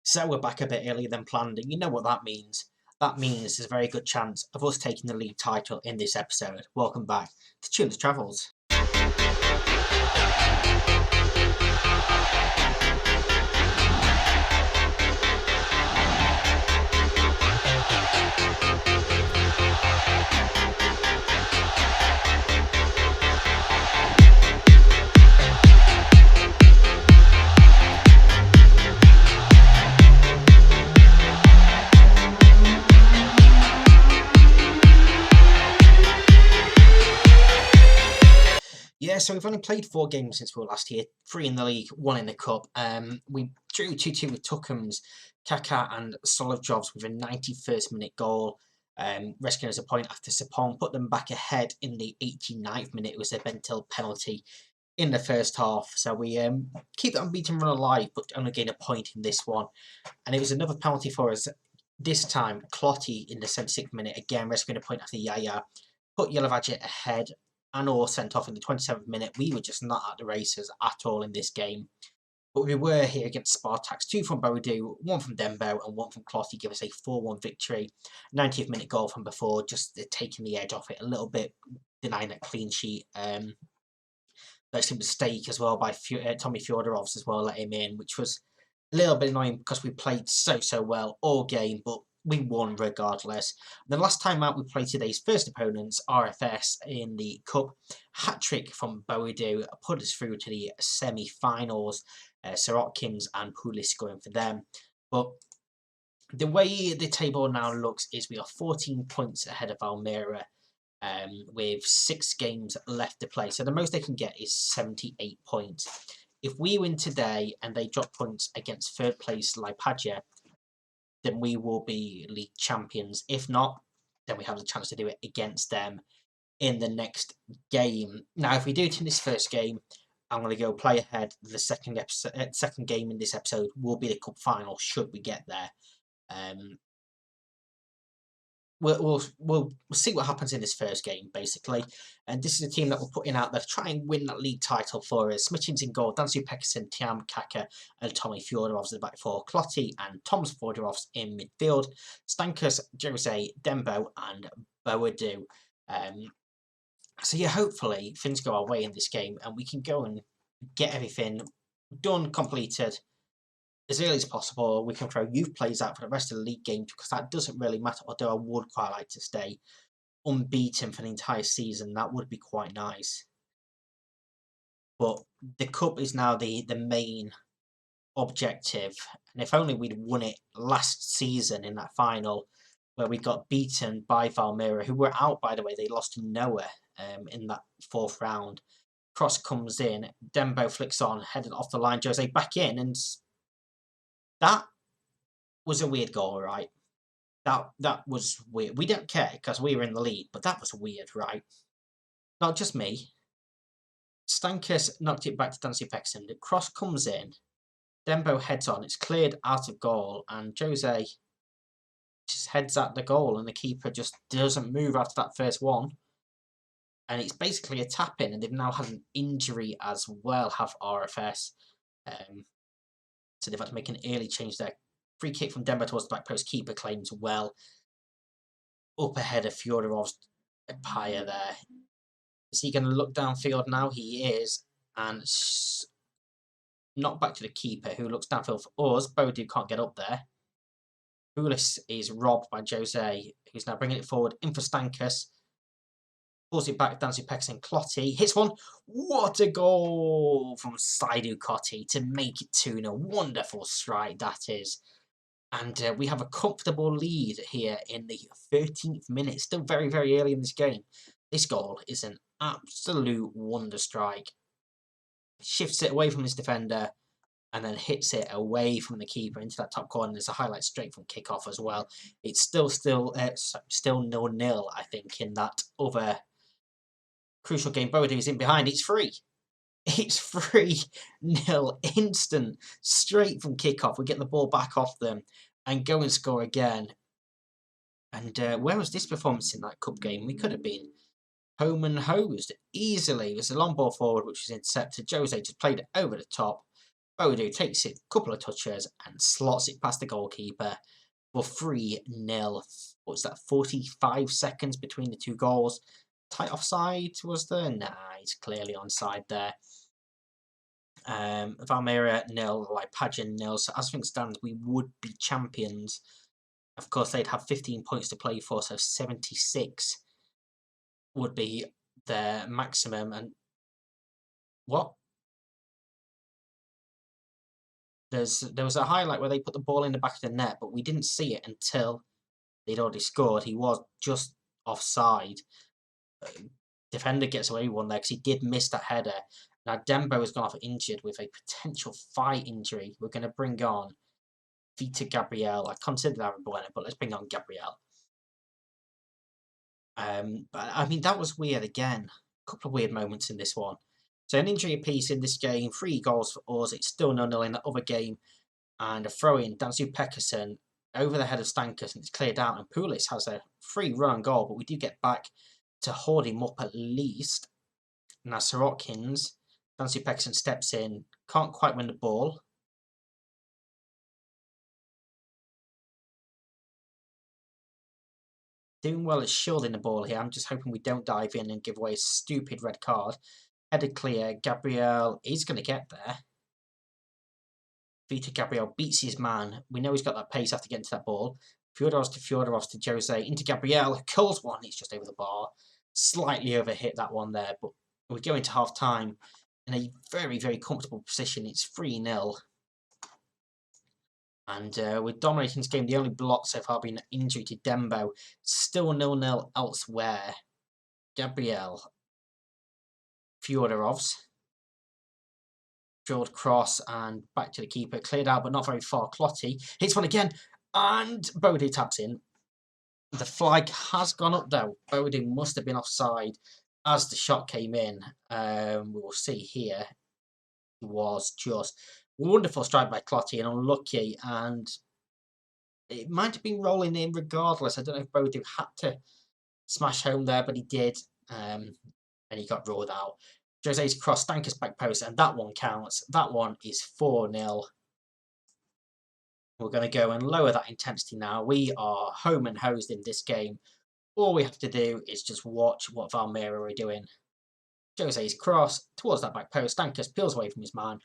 So we're back a bit earlier than planned, and you know what that means. That means there's a very good chance of us taking the league title in this episode. Welcome back to Tune's Travels. Yeah, so we've only played 4 games since we were last here. 3 in the league, 1 in the cup. We drew 2-2 with Tuckham's, Kaka and Solovjovs with a 91st minute goal. Rescuing us a point after Sapong put them back ahead in the 89th minute. It was a Bentil penalty in the first half. So we keep the unbeaten run alive, but only gain a point in this one. And it was another penalty for us. This time, Clotty in the 76th minute, again rescuing a point after Yaya. Put Yelovadje ahead and all sent off in the 27th minute. We were just not at the races at all in this game. But we were here against Spartaks. 2 from Boadu, 1 from Dembo and 1 from Clotty give us a 4-1 victory. 90th minute goal from before, just taking the edge off it a little bit, denying that clean sheet. That's a mistake as well by Tommy Fyodorovs as well, let him in, which was a little bit annoying because we played so well all game, but we won regardless. The last time out we played today's first opponents, RFS in the Cup. Hat-trick from Boadu put us through to the semi-finals. Sorotkins and Pulis going for them. But the way the table now looks is we are 14 points ahead of Almira with 6 games left to play. So the most they can get is 78 points. If we win today and they drop points against third place Lipaja, then we will be league champions. If not, then we have the chance to do it against them in the next game. Now, if we do it in this first game, I'm going to go play ahead. The second game in this episode will be the cup final, should we get there. We'll see what happens in this first game, basically. And this is a team that we're putting out there to try and win that league title for us. Smitchin's in goal, Dansu Pekison, Tiam Kaka, and Tommy Fyodorovs in the back four. Clotty and Toms Fyodorovs in midfield. Stankus, Jose, Dembo, and Boadu. So yeah, hopefully things go our way in this game and we can go and get everything done, completed as early as possible. We can throw youth players out for the rest of the league games because that doesn't really matter, although I would quite like to stay unbeaten for the entire season. That would be quite nice. But the cup is now the main objective, and if only we'd won it last season in that final where we got beaten by Valmira, who were out, by the way. They lost to Noah in that 4th round. Cross comes in, Dembo flicks on, headed off the line, Jose back in, and that was a weird goal, right? That was weird. We don't care because we were in the lead, but that was weird, right? Not just me. Stankus knocked it back to Dancy Pexon. The cross comes in. Dembo heads on. It's cleared out of goal, and Jose just heads at the goal, and the keeper just doesn't move after that first one. And it's basically a tap-in, and they've now had an injury as well, have RFS. So they've had to make an early change there. Free kick from Dembo towards the back post. Keeper claims well. Up ahead of Fyodorov's Paya there. Is he going to look downfield now? He is. And knocked back to the keeper, who looks downfield for us. Boadu can't get up there. Pulis is robbed by Jose, who's now bringing it forward. In for Stankus. Pulls it back, Dancy Pekson, Clotty. Hits one. What a goal from Saidu Cotty to make it 2-0. Wonderful strike that is. And we have a comfortable lead here in the 13th minute. Still very, very early in this game. This goal is an absolute wonder strike. Shifts it away from this defender and then hits it away from the keeper into that top corner. There's a highlight straight from kickoff as well. It's still 0-0, I think, in that other crucial game. Boadu is in behind. It's free. It's 3-0 instant straight from kickoff. We get the ball back off them and go and score again. And where was this performance in that cup game? We could have been home and hosed easily. It was a long ball forward which was intercepted. Jose just played it over the top. Bodo takes it, couple of touches, and slots it past the goalkeeper for 3-0. What was that, 45 seconds between the two goals? Tight offside, was there? Nah, he's clearly onside there. Valmiera 0, Pageant 0. So as things stand, we would be champions. Of course, they'd have 15 points to play for, so 76 would be their maximum. And what? There was a highlight where they put the ball in the back of the net, but we didn't see it until they'd already scored. He was just offside. Defender gets away with one there because he did miss that header. Now Dembo has gone off injured with a potential thigh injury. We're going to bring on Vita Gabriel. I considered Aaron Bueno, but let's bring on Gabriel. But I mean, that was weird again. A couple of weird moments in this one. So an injury apiece in this game, 3 goals for us. It's still 0-0 in the other game. And a throw-in, Dansu Pekkerson over the head of Stankus, and it's cleared out. And Pulis has a free run on goal, but we do get back to hold him up at least. Now Sorotkins, Dansu Pekkerson steps in, can't quite win the ball. Doing well at shielding the ball here. I'm just hoping we don't dive in and give away a stupid red card. Headed clear. Gabriel is going to get there. Vita Gabriel beats his man. We know he's got that pace after getting to that ball. Fyodorovs to Jose. Into Gabriel. Curls one. It's just over the bar. Slightly overhit that one there. But we go into half time in a very, very comfortable position. It's 3-0. And we're dominating this game. The only block so far being an injury to Dembo. Still 0-0 elsewhere. Gabriel. Fyodorovs. Drilled cross and back to the keeper. Cleared out, but not very far. Clotty hits one again. And Bodie taps in. The flag has gone up though. Bodie must have been offside as the shot came in. We will see here. It was just wonderful strike by Clotty and unlucky. And it might have been rolling in regardless. I don't know if Bodie had to smash home there, but he did. And he got ruled out. Jose's cross, Stankus back post, and that one counts. That one is 4-0. We're going to go and lower that intensity now. We are home and hosed in this game. All we have to do is just watch what Valmiera are doing. Jose's cross towards that back post. Stankus peels away from his man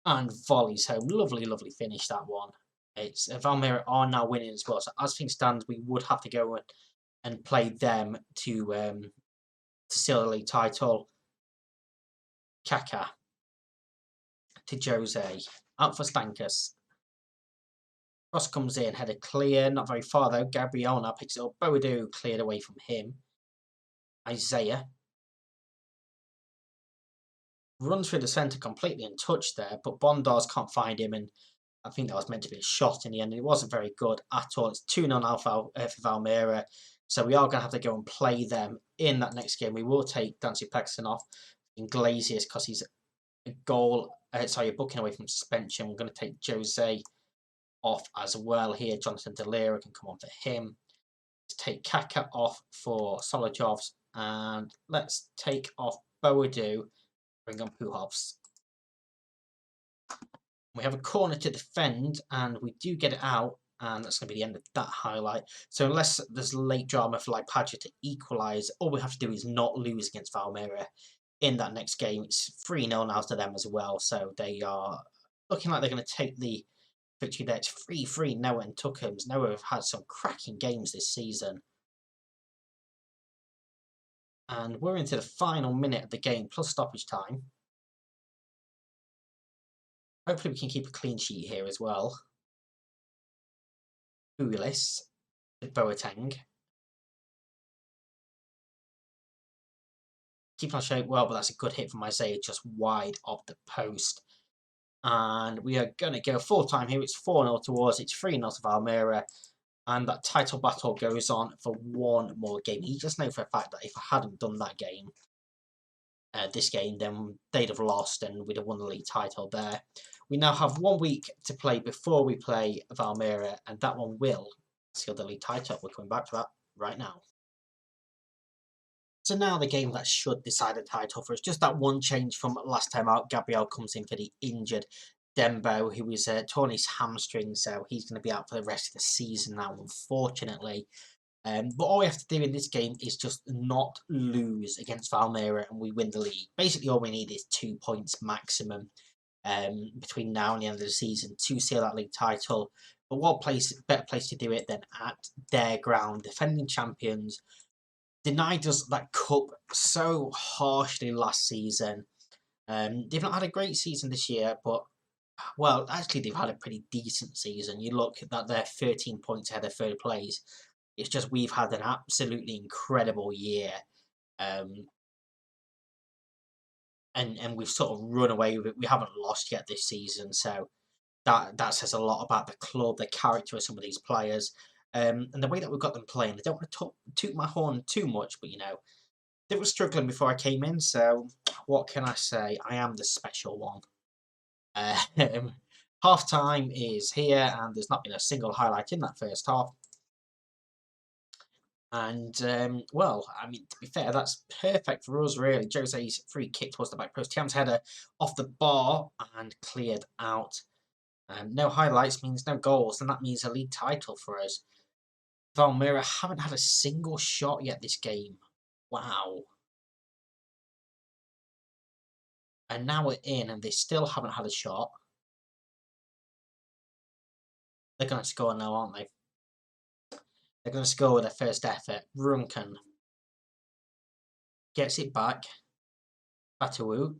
and volleys home. Lovely, lovely finish, that one. It's Valmiera are now winning as well. So as things stand, we would have to go and play them to seal the league title. Kaka to Jose. Out for Stankus. Cross comes in, headed clear, not very far though. Gabriel now picks it up. Boadu cleared away from him. Isaiah runs through the centre completely untouched there, but Bondars can't find him, and I think that was meant to be a shot in the end. It wasn't very good at all. It's 2-0 for Valmiera, so we are going to have to go and play them in that next game. We will take Dancy Pekson off in Glaziers because he's a booking away from suspension. We're going to take Jose off as well here. Jonathan Delira can come on for him. Let's take Kaka off for Solojovs, and let's take off Boadu. Bring on Puhovs. We have a corner to defend, and we do get it out, and that's going to be the end of that highlight. So unless there's late drama for Padgett to equalise, all we have to do is not lose against Valmiera in that next game. It's 3-0 now to them as well, so they are looking like they're going to take the victory there. It's 3-3 Noah and Tuckham's. Noah have had some cracking games this season. And we're into the final minute of the game, plus stoppage time. Hopefully we can keep a clean sheet here as well. Ulis, Boateng. Keep on showing well, but that's a good hit from Isaiah, just wide of the post. And we are going to go full time here. It's 4-0 towards, it's 3-0 to Valmiera. And that title battle goes on for one more game. You just know for a fact that if I hadn't done that game, this game, then they'd have lost and we'd have won the league title there. We now have 1 week to play before we play Valmiera, and that one will seal the league title. We're coming back to that right now. So now the game that should decide the title for us. Just that one change from last time out. Gabriel comes in for the injured Dembo, who was torn his hamstring, so he's going to be out for the rest of the season now, unfortunately. But all we have to do in this game is just not lose against Valmera and we win the league. Basically, all we need is 2 points maximum between now and the end of the season to seal that league title. But what better place to do it than at their ground, defending champions, denied us that cup so harshly last season. They've not had a great season this year, but well, actually they've had a pretty decent season. You look at they're 13 points ahead of third place. It's just we've had an absolutely incredible year. And we've sort of run away with it. We haven't lost yet this season, so that says a lot about the club, the character of some of these players, and the way that we've got them playing. I don't want to toot my horn too much, but they were struggling before I came in, so what can I say? I am the special one. Half time is here, and there's not been a single highlight in that first half. And, well, I mean, to be fair, that's perfect for us, really. Jose's free kick towards the back post. Tiam's header off the bar and cleared out. No highlights means no goals, and that means a league title for us. Valmera haven't had a single shot yet this game. Wow. And now we're in, and they still haven't had a shot. They're going to score now, aren't they? They're going to score with their first effort. Runken gets it back. Batawu.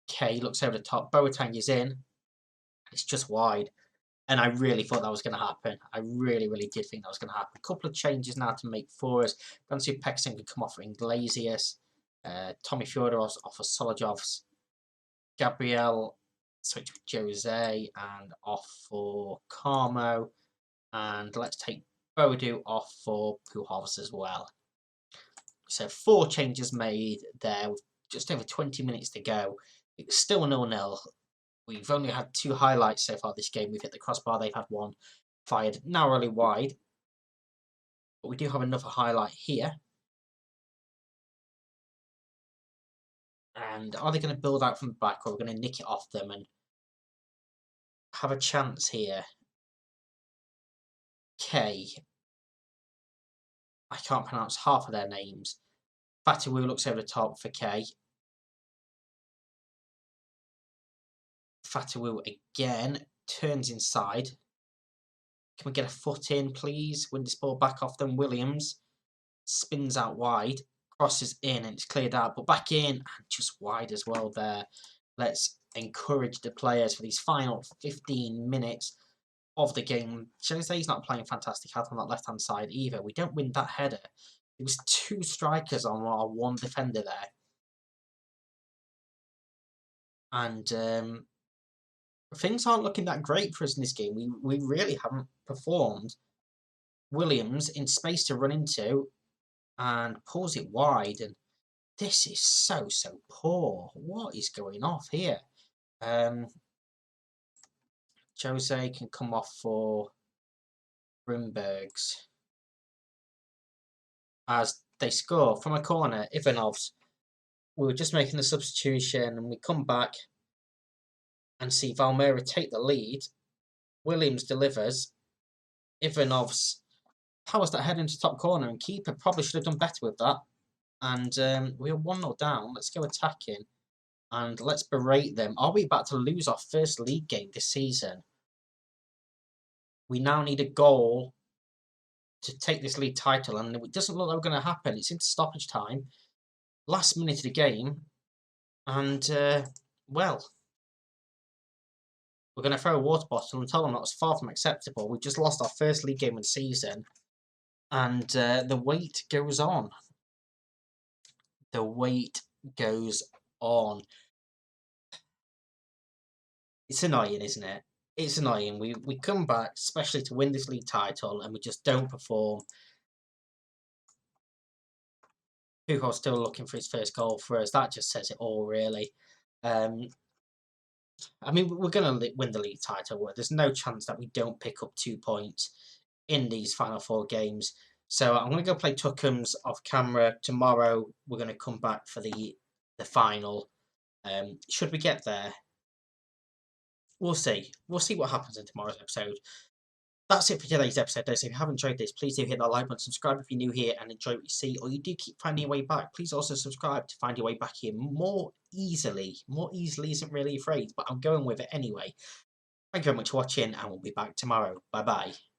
K looks over the top. Boateng is in. It's just wide. And I really thought that was going to happen. I really, really did think that was going to happen. A couple of changes now to make for us. Dansu Pekson could come off for Iglesias. Tommy Fyodorov's off for Solojovs. Gabriel switch with Jose and off for Carmo. And let's take Boadu off for Pujols as well. So 4 changes made there with just over 20 minutes to go. It's still 0-0. We've only had 2 highlights so far this game. We've hit the crossbar, they've had 1. Fired narrowly wide. But we do have another highlight here. And are they going to build out from the back, or are we going to nick it off them and have a chance here? K. I can't pronounce half of their names. Fatawu looks over the top for K. Fatawu again turns inside. Can we get a foot in, please? Win this ball back off them. Williams spins out wide, crosses in, and it's cleared out, but back in and just wide as well there. Let's encourage the players for these final 15 minutes of the game. Jose's not playing fantastic health on that left-hand side either. We don't win that header. It was 2 strikers on our 1 defender there. And things aren't looking that great for us in this game. We really haven't performed. Williams in space to run into and pulls it wide. And this is so poor. What is going off here? Jose can come off for Grimbergs. As they score from a corner, Ivanov's. We were just making the substitution and we come back and see Valmera take the lead. Williams delivers. Ivanov's powers that head into top corner, and keeper probably should have done better with that. And we are 1-0 down. Let's go attacking and let's berate them. Are we about to lose our first league game this season? We now need a goal to take this league title, and it doesn't look like we're going to happen. It's into stoppage time, last minute of the game, and well, we're going to throw a water bottle and tell them that's far from acceptable. We just lost our first league game of the season, and the wait goes on. The wait goes on. It's annoying, isn't it? It's annoying. We come back, especially to win this league title, and we just don't perform. Pujols still looking for his first goal for us. That just says it all, really. I mean, we're going to win the league title. There's no chance that we don't pick up 2 points in these final 4 games. So I'm going to go play Tuckums off camera. Tomorrow, we're going to come back for the final. Should we get there? We'll see. We'll see what happens in tomorrow's episode. That's it for today's episode, though. So if you have enjoyed this, please do hit that like button, subscribe if you're new here and enjoy what you see, or you do keep finding your way back. Please also subscribe to find your way back here more easily. More easily isn't really a phrase, but I'm going with it anyway. Thank you very much for watching, and we'll be back tomorrow. Bye bye.